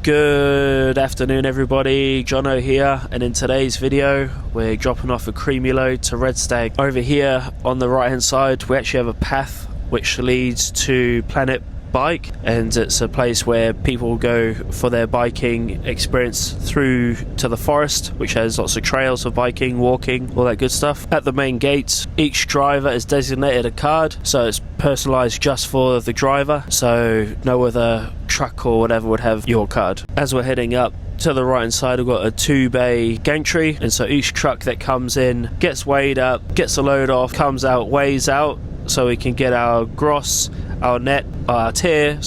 Good afternoon everybody, Jono here, and in today's video we're dropping off a creamy load to Red Stag. Over here on the right hand side we actually have a path which leads to Planet Bike, and it's a place where people go for their biking experience through to the forest, which has lots of trails for biking, walking, all that good stuff. At the main gate, each driver is designated a card, so it's personalized just for the driver, so no other truck or whatever would have your card. As we're heading up to the right hand side, we've got a 2-bay gantry, and so each truck that comes in gets weighed up, gets a load off, comes out, weighs out, so we can get our gross, our net, our tier,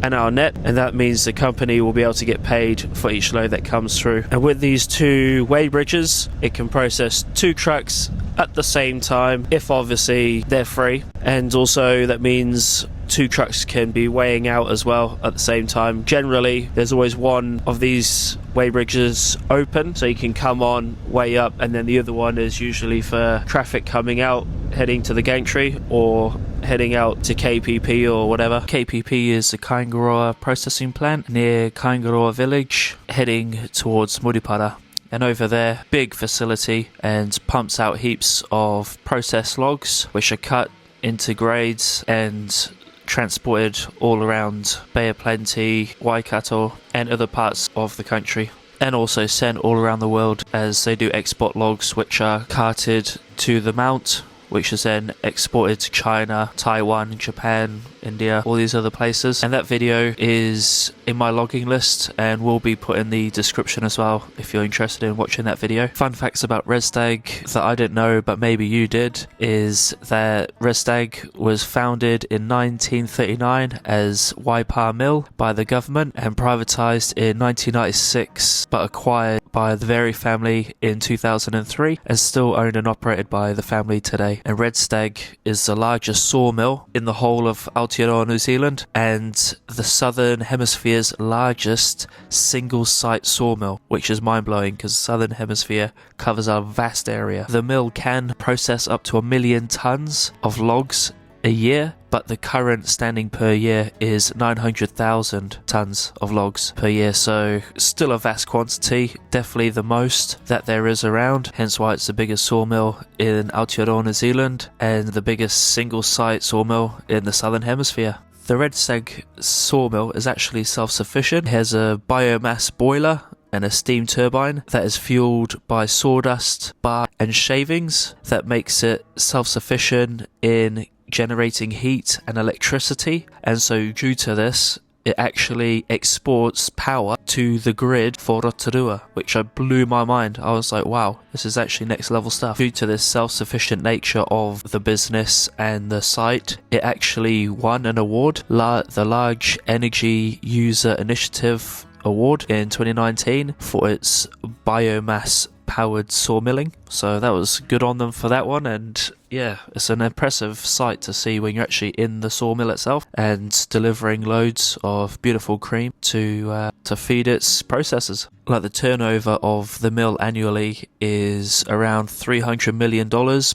and our net, and that means the company will be able to get paid for each load that comes through. And with these two Weighbridges, it can process 2 trucks at the same time, if obviously they're free, and also that means 2 trucks can be weighing out as well at the same time. Generally, there's always one of these Weighbridges open, so you can come on, weigh up, and then the other one is usually for traffic coming out, heading to the gantry, or heading out to KPP or whatever. KPP is the Kaingaroa processing plant near Kaingaroa village, heading towards Muripara. And over there, big facility, and pumps out heaps of processed logs, which are cut into grades and transported all around Bay of Plenty, Waikato, and other parts of the country, and also sent all around the world as they do export logs, which are carted to the Mount, which is then exported to China, Taiwan, Japan, India, all these other places. And that video is in my logging list and will be put in the description as well if you're interested in watching that video. Fun facts about Red Stag that I didn't know but maybe you did is that Red Stag was founded in 1939 as Weighbridge Mill by the government and privatised in 1996 but acquired by the Very family in 2003 and still owned and operated by the family today. And Red Stag is the largest sawmill in the whole of Aotearoa, New Zealand, and the Southern Hemisphere's largest single-site sawmill, which is mind-blowing because the Southern Hemisphere covers a vast area. The mill can process up to 1 million tonnes of logs a year, but the current standing per year is 900,000 tonnes of logs per year, so still a vast quantity, definitely the most that there is around, hence why it's the biggest sawmill in Aotearoa, New Zealand, and the biggest single-site sawmill in the Southern Hemisphere. The Red Stag sawmill is actually self-sufficient. It has a biomass boiler and a steam turbine that is fueled by sawdust, bark and shavings that makes it self-sufficient in generating heat and electricity, and so due to this it actually exports power to the grid for Rotorua, which blew my mind. I was like, wow, this is actually next level stuff. Due to this self-sufficient nature of the business and the site, it actually won an award, the Large Energy User Initiative Award in 2019 for its biomass powered sawmilling, so that was good on them for that one. And yeah, it's an impressive sight to see when you're actually in the sawmill itself and delivering loads of beautiful cream to feed its processors. Like the turnover of the mill annually is around $300 million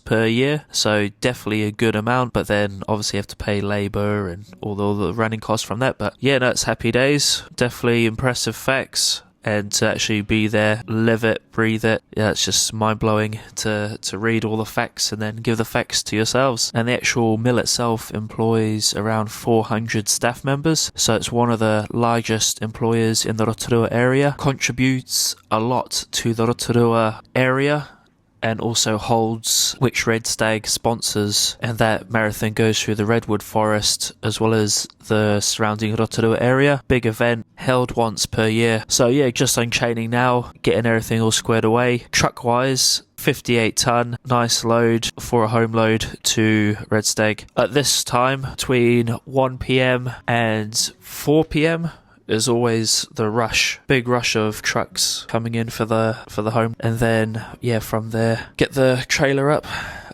per year, so definitely a good amount, but then obviously you have to pay labour and all the running costs from that. But yeah, no, it's happy days, definitely impressive facts. And to actually be there, live it, breathe it, yeah, it's just mind-blowing to read all the facts and then give the facts to yourselves. And the actual mill itself employs around 400 staff members, so it's one of the largest employers in the Rotorua area, contributes a lot to the Rotorua area, and also holds which Red Stag sponsors, and that marathon goes through the redwood forest as well as the surrounding Rotorua area. Big event held once per year. So yeah, just unchaining now, getting everything all squared away. Truck wise, 58 ton, nice load for a home load to Red Stag. At this time, between 1 PM and 4 PM, is always the rush, big rush of trucks coming in for the home, and then yeah, from there get the trailer up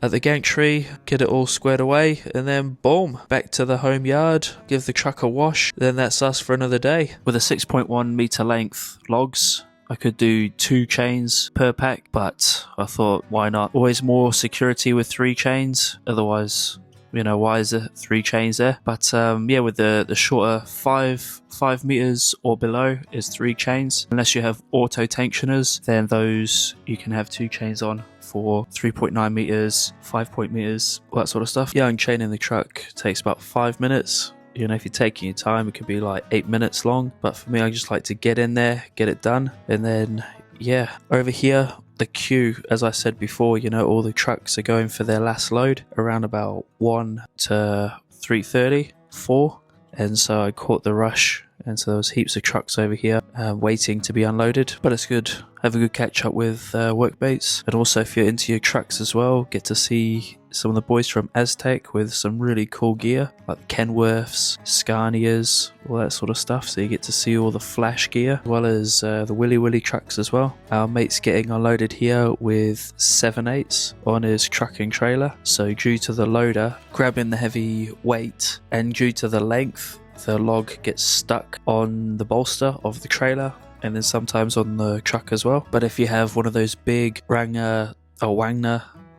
at the gantry, get it all squared away, and then boom, back to the home yard, give the truck a wash, then that's us for another day. With a 6.1 meter length logs, I could do 2 chains per pack, but I thought why not, always more security with 3 chains, otherwise you know, why is there 3 chains there? But yeah, with the shorter 5 meters or below is 3 chains. Unless you have auto tensioners, then those you can have 2 chains on for 3.9 meters, 5 meters, all that sort of stuff. Yeah, unchaining the truck takes about 5 minutes. You know, if you're taking your time, it could be like 8 minutes long. But for me, I just like to get in there, get it done. And then, yeah, over here, the queue, as I said before, you know, all the trucks are going for their last load around about 1 to 3:30, 4. And so I caught the rush. And so there was heaps of trucks over here waiting to be unloaded. But it's good. Have a good catch up with workmates. And also if you're into your trucks as well, get to see some of the boys from Aztec with some really cool gear. Like Kenworths, Scanias, all that sort of stuff. So you get to see all the flash gear. As well as the Willy Willy trucks as well. Our mate's getting unloaded here with 7/8 on his truck and trailer. So due to the loader grabbing the heavy weight and due to the length, the log gets stuck on the bolster of the trailer and then sometimes on the truck as well. But if you have one of those big Wagner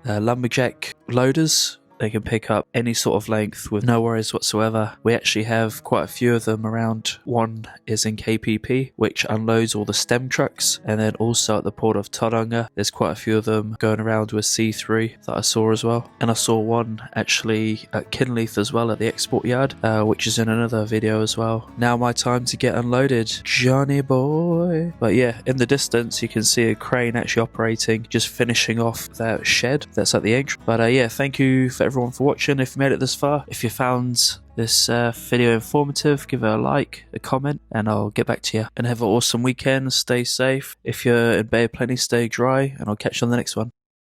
lumberjack loaders, they can pick up any sort of length with no worries whatsoever. We actually have quite a few of them around. One is in KPP, which unloads all the stem trucks, and then also at the port of Tauranga, there's quite a few of them going around with C3 that I saw as well. And I saw one actually at Kinleith as well at the export yard, which is in another video as well. Now my time to get unloaded, Johnny boy. But yeah, in the distance you can see a crane actually operating, just finishing off that shed that's at the entrance. But yeah, thank you for everyone for watching. If you made it this far, if you found this video informative, give it a like, a comment, and I'll get back to you. And have an awesome weekend. Stay safe. If you're in Bay of Plenty, stay dry, and I'll catch you on the next one.